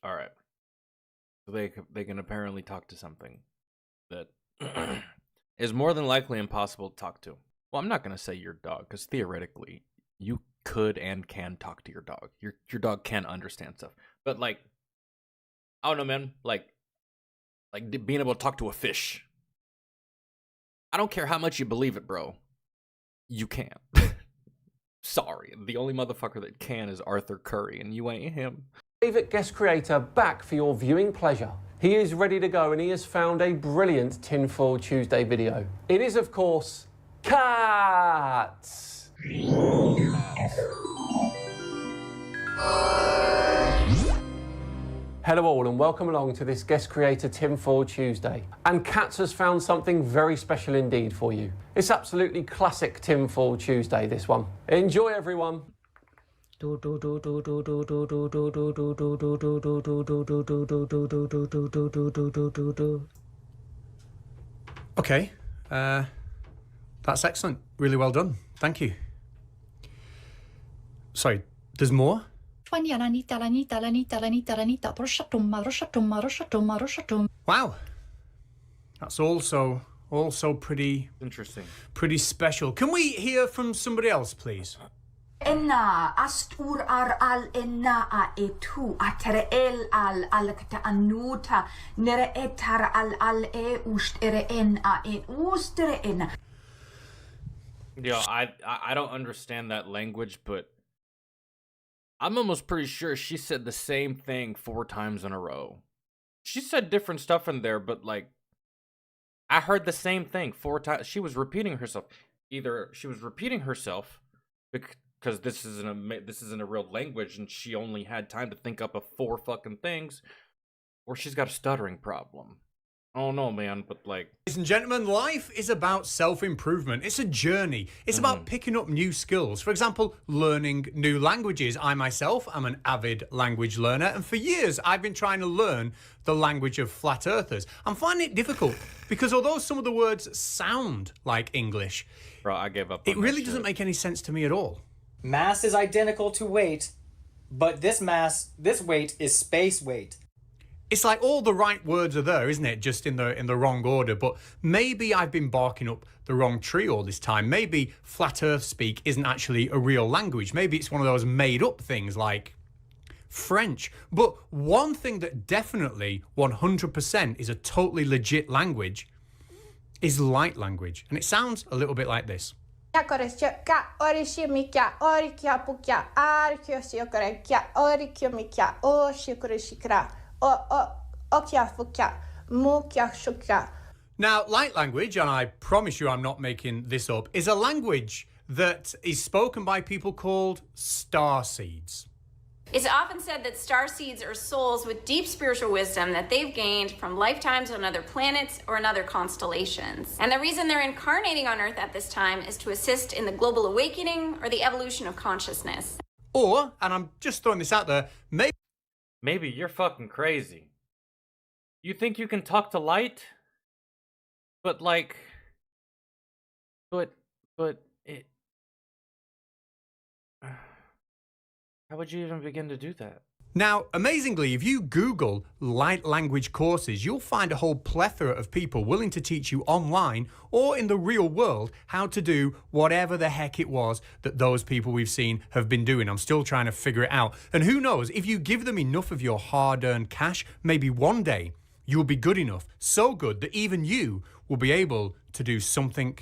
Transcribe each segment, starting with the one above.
All right. So they can apparently talk to something that is more than likely impossible to talk to. Well, I'm not gonna say your dog, because theoretically you could and can talk to your dog. Your dog can understand stuff, but like, I don't know, man. Like being able to talk to a fish. I don't care how much you believe it, bro. You can't. Sorry, the only motherfucker that can is Arthur Curry, and you ain't him. Favourite guest creator back for your viewing pleasure. He is ready to go and he has found a brilliant Tinfoil Tuesday video. It is, of course, cats. Hello all and welcome along to this guest creator Tinfoil Tuesday. And Cats has found something very special indeed for you. It's absolutely classic Tinfoil Tuesday, this one. Enjoy, everyone. Okay, that's excellent. Really well done. Thank you. Sorry, there's more? Wow. That's also pretty Interesting. Pretty special. Can we hear from somebody else, please? Enna astur ar al enna a etu atere el al alakta anuta nere etar al e ustere en a en ustere en. Yo, I don't understand that language, but I'm almost pretty sure she said the same thing 4 times in a row. She said different stuff in there, but like, I heard the same thing 4 times. She was repeating herself. Either she was repeating herself because this isn't a real language and she only had time to think up of 4 fucking things, or she's got a stuttering problem. I don't know, man, but like... Ladies and gentlemen, life is about self-improvement. It's a journey. It's about picking up new skills. For example, learning new languages. I myself am an avid language learner, and for years I've been trying to learn the language of flat earthers. I'm finding it difficult because although some of the words sound like English, Bro, I gave up on it really doesn't make any sense to me at all. Mass is identical to weight, but this weight is space weight. It's like all the right words are there, isn't it? Just in the wrong order. But maybe I've been barking up the wrong tree all this time. Maybe flat earth speak isn't actually a real language. Maybe it's one of those made up things like French. But one thing that definitely 100% is a totally legit language is light language. And it sounds a little bit like this. Now, light language, and I promise you I'm not making this up, is a language that is spoken by people called starseeds. It's often said that starseeds are souls with deep spiritual wisdom that they've gained from lifetimes on other planets or in other constellations. And the reason they're incarnating on Earth at this time is to assist in the global awakening or the evolution of consciousness. Or, and I'm just throwing this out there, Maybe you're fucking crazy. You think you can talk to light? But like... But it... How would you even begin to do that? Now, amazingly, if you Google light language courses, you'll find a whole plethora of people willing to teach you online or in the real world how to do whatever the heck it was that those people we've seen have been doing. I'm still trying to figure it out. And who knows, if you give them enough of your hard-earned cash, maybe one day you'll be good enough, so good that even you will be able to do something.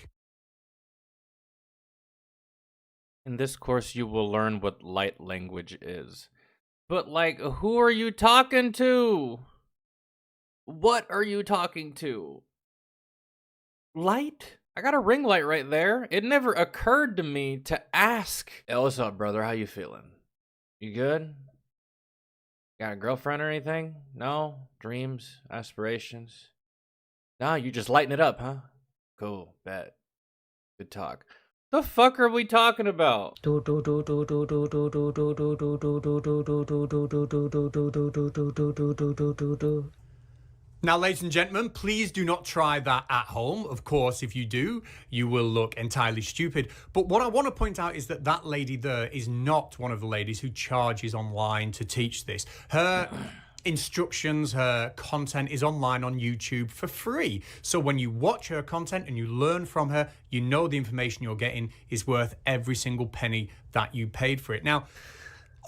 In this course, you will learn what light language is. But, like, who are you talking to? What are you talking to? Light? I got a ring light right there. It never occurred to me to ask. Hey, what's up, brother? How you feeling? You good? Got a girlfriend or anything? No? Dreams? Aspirations? No, you just lighting it up, huh? Cool. Bet. Good talk. The fuck are we talking about? Now, ladies and gentlemen, please do not try that at home. Of course, if you do, you will look entirely stupid. But what I want to point out is that that lady there is not one of the ladies who charges online to teach this. Her instructions, her content is online on YouTube for free. So when you watch her content and you learn from her, you know the information you're getting is worth every single penny that you paid for it. Now,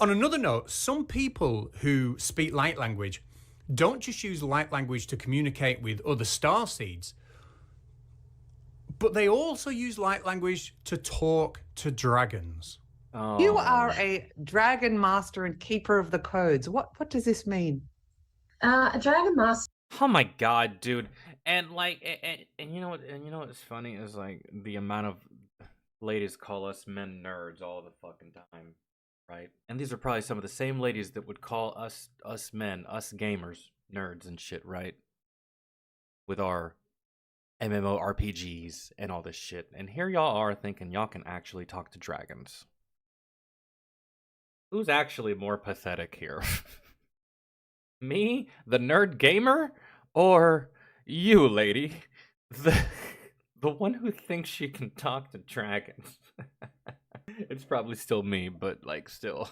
on another note, some people who speak light language don't just use light language to communicate with other starseeds, but they also use light language to talk to dragons. Oh. You are a dragon master and keeper of the codes. What does this mean? A dragon master. Oh my god, dude. And like and you know what, what's funny is like the amount of ladies call us men nerds all the fucking time, right? And these are probably some of the same ladies that would call us men, us gamers, nerds and shit, right? With our MMORPGs and all this shit. And here y'all are thinking y'all can actually talk to dragons. Who's actually more pathetic here? Me, the nerd gamer, or you, lady, the one who thinks she can talk to dragons? It's probably still me, but like still.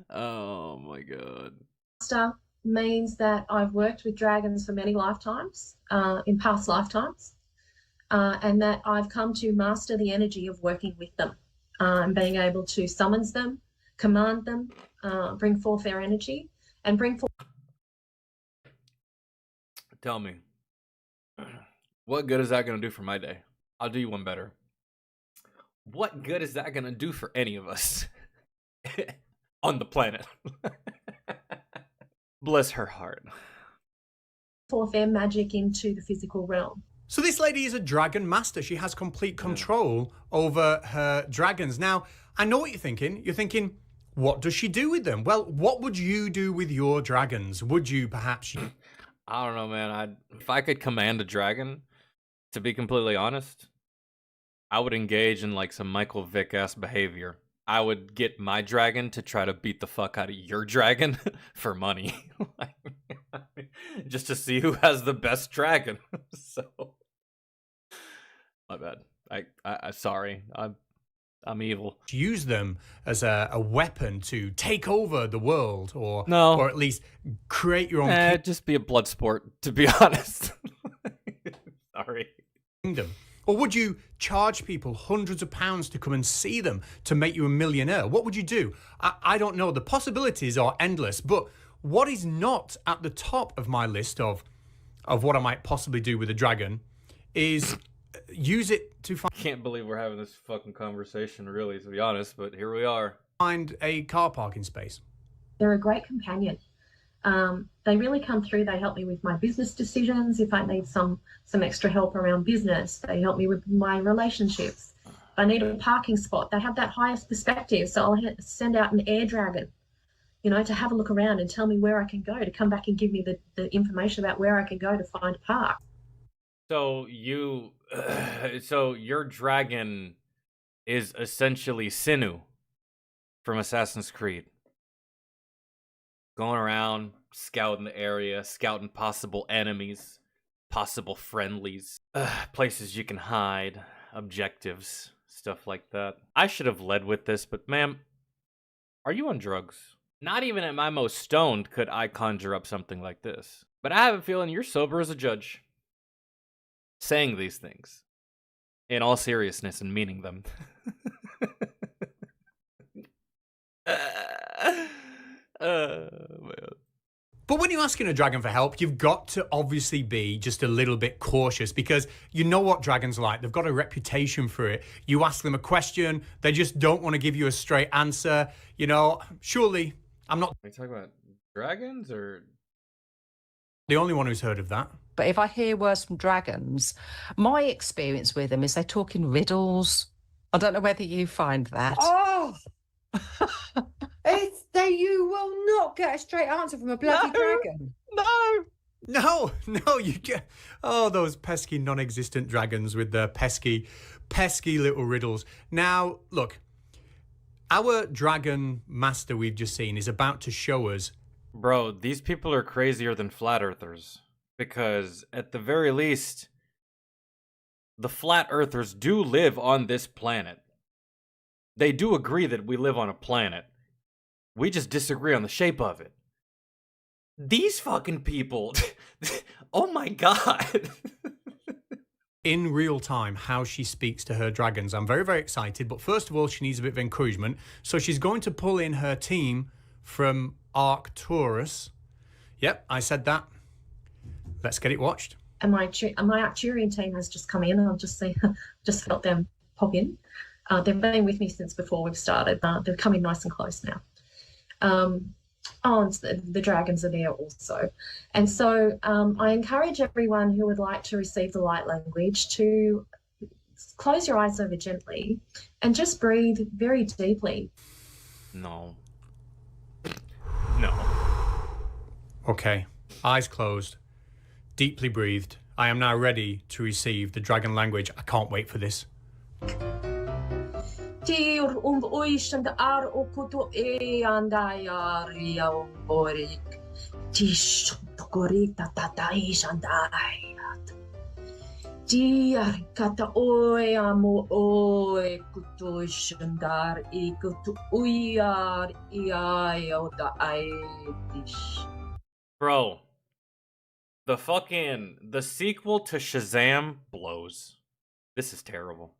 Oh my god. Master means that I've worked with dragons for many lifetimes, in past lifetimes, and that I've come to master the energy of working with them, and being able to summons them, command them, bring forth their energy, and bring forth. Tell me, what good is that going to do for my day? I'll do you one better. What good is that going to do for any of us on the planet? Bless her heart. Forth their magic into the physical realm. So this lady is a dragon master. She has complete control over her dragons. Now, I know what you're thinking. You're thinking, what does she do with them? Well, what would you do with your dragons? Would you perhaps... I don't know, man. If I could command a dragon, to be completely honest, I would engage in like some Michael Vick-ass behavior. I would get my dragon to try to beat the fuck out of your dragon for money. Just to see who has the best dragon. So, my bad. I sorry. I'm evil. Use them as a weapon to take over the world, or at least create your own just be a blood sport, to be honest. Sorry. Kingdom. Or would you charge people hundreds of pounds to come and see them to make you a millionaire? What would you do? I don't know. The possibilities are endless, but what is not at the top of my list of what I might possibly do with a dragon is use it to Can't believe we're having this fucking conversation, really, to be honest, but here we are. Find a car parking space. They're a great companion. They really come through. They help me with my business decisions. If I need some extra help around business, they help me with my relationships. If I need a parking spot, they have that highest perspective. So I'll send out an air dragon, to have a look around and tell me where I can go, to come back and give me the information about where I can go to find a park. So so your dragon is essentially Sinu from Assassin's Creed. Going around, scouting the area, scouting possible enemies, possible friendlies, places you can hide, objectives, stuff like that. I should have led with this, but ma'am, are you on drugs? Not even at my most stoned could I conjure up something like this. But I have a feeling you're sober as a judge. Saying these things in all seriousness and meaning them. Man. But when you're asking a dragon for help, you've got to obviously be just a little bit cautious, because you know what dragons are like. They've got a reputation for it. You ask them a question, they just don't want to give you a straight answer. Surely I'm not... Are you talking about dragons or... the only one who's heard of that. But if I hear words from dragons, my experience with them is they talk in riddles. I don't know whether you find that. Oh! You will not get a straight answer from a bloody dragon. No, you get... Oh, those pesky non-existent dragons with their pesky little riddles. Now, look, our dragon master we've just seen is about to show us... Bro, these people are crazier than flat earthers. Because, at the very least, the flat earthers do live on this planet. They do agree that we live on a planet. We just disagree on the shape of it. These fucking people. Oh my god. In real time, how she speaks to her dragons. I'm very, very excited. But first of all, she needs a bit of encouragement. So she's going to pull in her team from Arcturus. Yep, I said that. Let's get it watched. And my Arcturian team has just come in. I've just felt them pop in. They've been with me since before we've started. They're coming nice and close now. And the dragons are there also. And so I encourage everyone who would like to receive the light language to close your eyes over gently and just breathe very deeply. No. Okay, eyes closed, deeply breathed. I am now ready to receive the dragon language. I can't wait for this. Bro, the sequel to Shazam blows. This is terrible.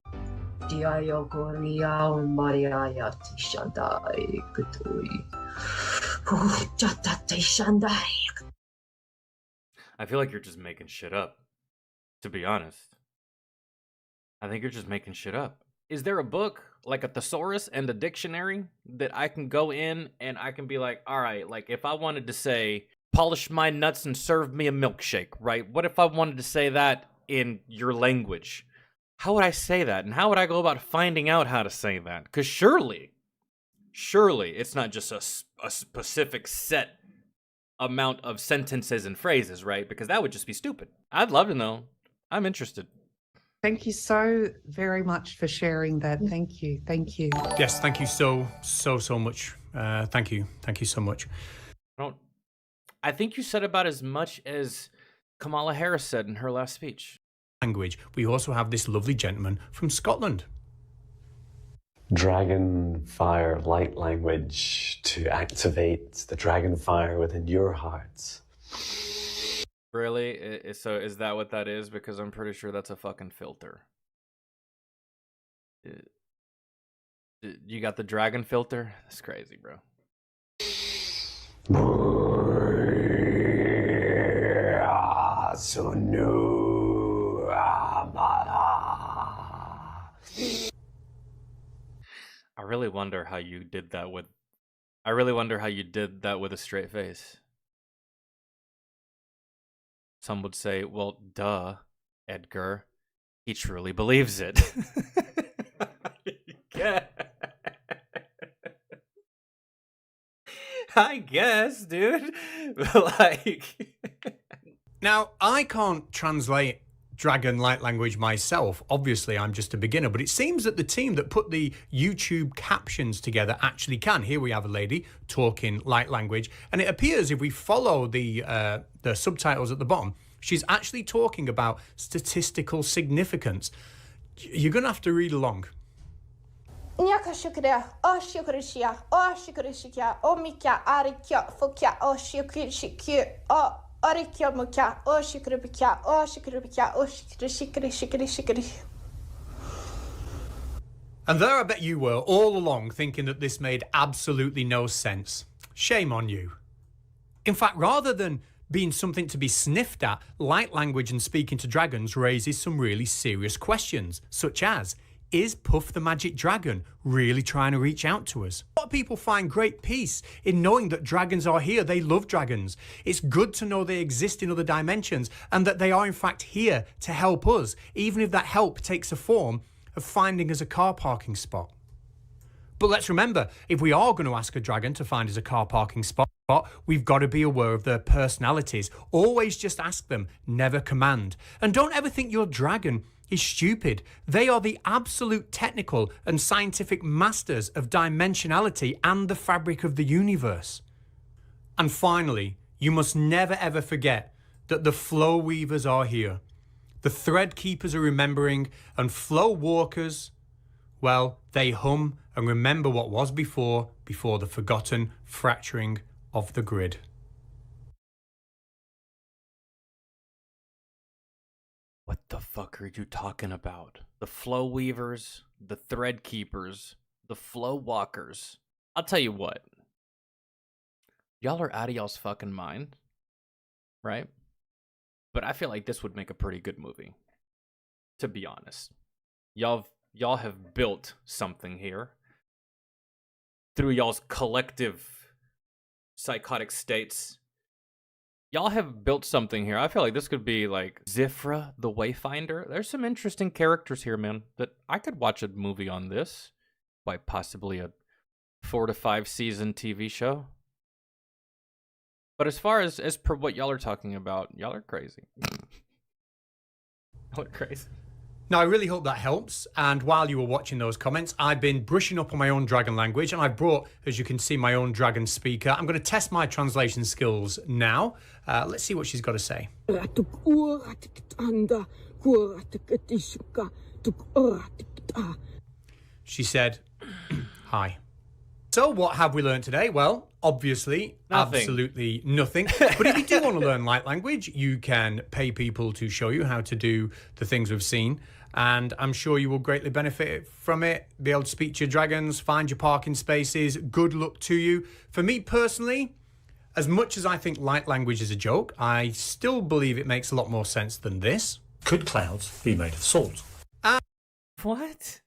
I feel like you're just making shit up, to be honest. I think you're just making shit up. Is there a book, like a thesaurus and a dictionary, that I can go in and I can be like, all right, like if I wanted to say, polish my nuts and serve me a milkshake, right? What if I wanted to say that in your language? How would I say that? And how would I go about finding out how to say that? Because surely it's not just a specific set amount of sentences and phrases, right? Because that would just be stupid. I'd love to know. I'm interested. Thank you so very much for sharing that. Thank you. Thank you. Yes, thank you so much. Thank you so much. I think you said about as much as Kamala Harris said in her last speech. Language. We also have this lovely gentleman from Scotland. Dragon fire light language to activate the dragon fire within your hearts. Really? So is that what that is? Because I'm pretty sure that's a fucking filter. You got the dragon filter? That's crazy, bro. So no. I really wonder how you did that with a straight face. Some would say, well, duh, Edgar. He truly believes it. I guess, dude. Like... Now, I can't translate dragon light language myself. Obviously, I'm just a beginner, but it seems that the team that put the YouTube captions together actually can. Here we have a lady talking light language, and it appears if we follow the subtitles at the bottom, she's actually talking about statistical significance. You're going to have to read along. And there I bet you were all along thinking that this made absolutely no sense. Shame on you. In fact, rather than being something to be sniffed at, light language and speaking to dragons raises some really serious questions, such as, is Puff the Magic Dragon really trying to reach out to us? A lot of people find great peace in knowing that dragons are here. They love dragons. It's good to know they exist in other dimensions and that they are in fact here to help us, even if that help takes a form of finding us a car parking spot. But let's remember, if we are going to ask a dragon to find us a car parking spot, we've got to be aware of their personalities. Always just ask them, never command. And don't ever think your dragon is stupid. They are the absolute technical and scientific masters of dimensionality and the fabric of the universe. And finally, you must never ever forget that the flow weavers are here. The thread keepers are remembering, and flow walkers, well, they hum and remember what was before the forgotten fracturing of the grid. What the fuck are you talking about? The flow weavers, the thread keepers, the flow walkers. I'll tell you what. Y'all are out of y'all's fucking mind, right? But I feel like this would make a pretty good movie, to be honest. Y'all have built something here through y'all's collective psychotic states. Y'all have built something here. I feel like this could be like Zifra the Wayfinder. There's some interesting characters here, man, that I could watch a movie on this. Quite possibly a 4 to 5 season TV show. But as far as per what y'all are talking about, y'all are crazy. Y'all are crazy. Now, I really hope that helps. And while you were watching those comments, I've been brushing up on my own dragon language, and I've brought, as you can see, my own dragon speaker. I'm going to test my translation skills now. Let's see what she's got to say. She said, hi. So what have we learned today? Well, obviously, Nothing. Absolutely nothing. But if you do want to learn light language, you can pay people to show you how to do the things we've seen. And I'm sure you will greatly benefit from it, be able to speak to your dragons, find your parking spaces. Good luck to you. For me personally, as much as I think light language is a joke, I still believe it makes a lot more sense than this. Could clouds be made of salt? What?